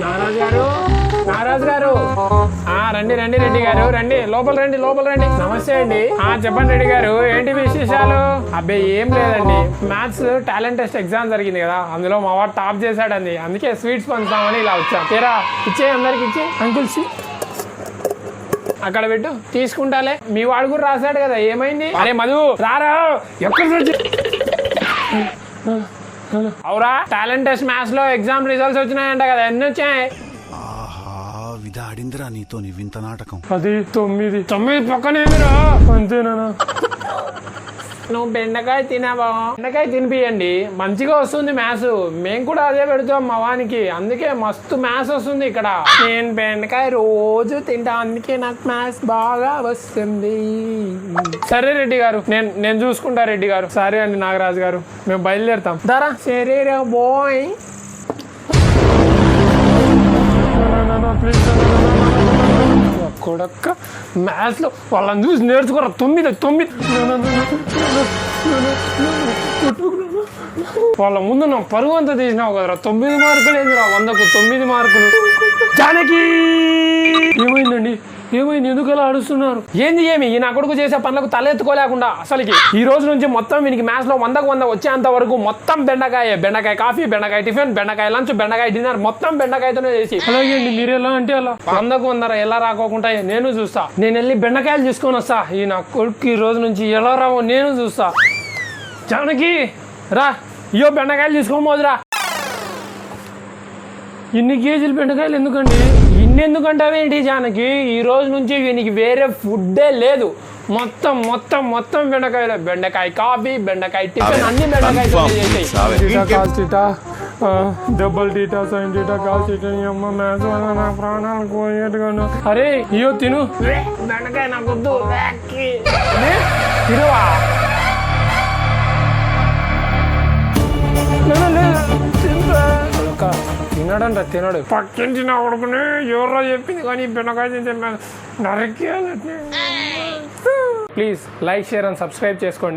నాగరాజు గారు రండి రండి రెడ్డి గారు రండి, లోపల రండి లోపల రండి. నమస్తే అండి. చెప్పండి రెడ్డి గారు, ఏంటి విశేషాలు? అబ్బాయి ఏం లేదండి, మ్యాథ్స్ టాలెంట్ టెస్ట్ ఎగ్జామ్ జరిగింది కదా, అందులో మా వాడు టాప్ చేశాడండి, అందుకే స్వీట్స్ పంచుతామని ఇలా వచ్చాం. తీరా ఇచ్చే అందరికి ఇచ్చే అంకుల్ అక్కడ పెట్టు, తీసుకుంటాలే. మీ వాడు కూడా రాశాడు కదా, ఏమైంది? అరే మధు రారా, ఎక్కడ అవురా, టాలెంట్ టెస్ట్ మ్యాథ్స్ లో ఎగ్జామ్ రిజల్ట్స్ వచ్చినాయంట కదా, ఎన్ని వచ్చాయి? విధాడిందిరా నీతో నీ వింత నాటకం. అది 9 పక్కనే అంతేనా? నువ్వు బెండకాయ తినావా? బెండకాయ తినిపియండి, మంచిగా వస్తుంది మ్యాథ్స్. మేము కూడా అదే పెడతాం మా వానికి, అందుకే మస్తు మ్యాథ్స్ వస్తుంది ఇక్కడ. నేను బెండకాయ రోజు తింటా, అందుకే నాకు మ్యాథ్స్ బాగా వస్తుంది. సరే రెడ్డి గారు, నేను చూసుకుంటా రెడ్డి గారు. సరే అండి నాగరాజు గారు, మేము బయలుదేరుతాం. దారా సరే రా బాయ్. కొడక్క మ్యాథ్స్ లో వాళ్ళని చూసి నేర్చుకోరా. 9 వాళ్ళ ముందు నా పరువు అంతా తీసినావు కదరా. 9 మార్కులు ఏందిరా, 100కు 9 మార్కులు. జానకి ఏమైందండి? ఏమైంది? ఎందుకు అలా అడుస్తున్నారు? ఏమి ఈ నా కొడుకు చేసే పనులకు తలెత్తుకోలేకుండా అసలుకి ఈ రోజు నుంచి మొత్తం వీనికి మ్యాథ్స్ లో 100కు 100 వచ్చేంత వరకు మొత్తం బెండకాయ కాఫీ, బెండకాయ టిఫిన్, బెండకాయ లంచ్, బెండకాయ డిన్నర్, మొత్తం బెండకాయతోనే చేసి. అలాగే అండి, మీరు ఎలా అంటే అలా 100కు 100 ఎలా రాకోకుండా నేను చూస్తా. నేను వెళ్ళి బెండకాయలు తీసుకొని వస్తా. ఈ నా కొడుకు ఈ రోజు నుంచి ఎలా రావో నేను చూస్తా. జానకి రా, ఇయో బెండకాయలు తీసుకోమోదురా. ఇన్ని కేజీలు బెండకాయలు ఎందుకండి? ఎందుకంటావేంటి జానకి? ఈ రోజు నుంచి వీనికి వేరే ఫుడ్డే లేదు. మొత్తం బెండకాయలు. బెండకాయ కాఫీ, బెండకాయ టిఫిన్, అన్ని బెండకాయ double theta sine theta cos theta. అమ్మ మ్యాథ్స్ వల్ల నా ప్రాణాలు పోయేట్టుగా. అరే ఇయో తిను. బెండకాయ నాకు వద్దు, తిరువా. తినడంట, తినడు. పక్కించి నా కొడుకుని ఎవరో చెప్పింది కానీ బెండకాయ తింటే నరికి. Please like, share and subscribe చేసుకోండి.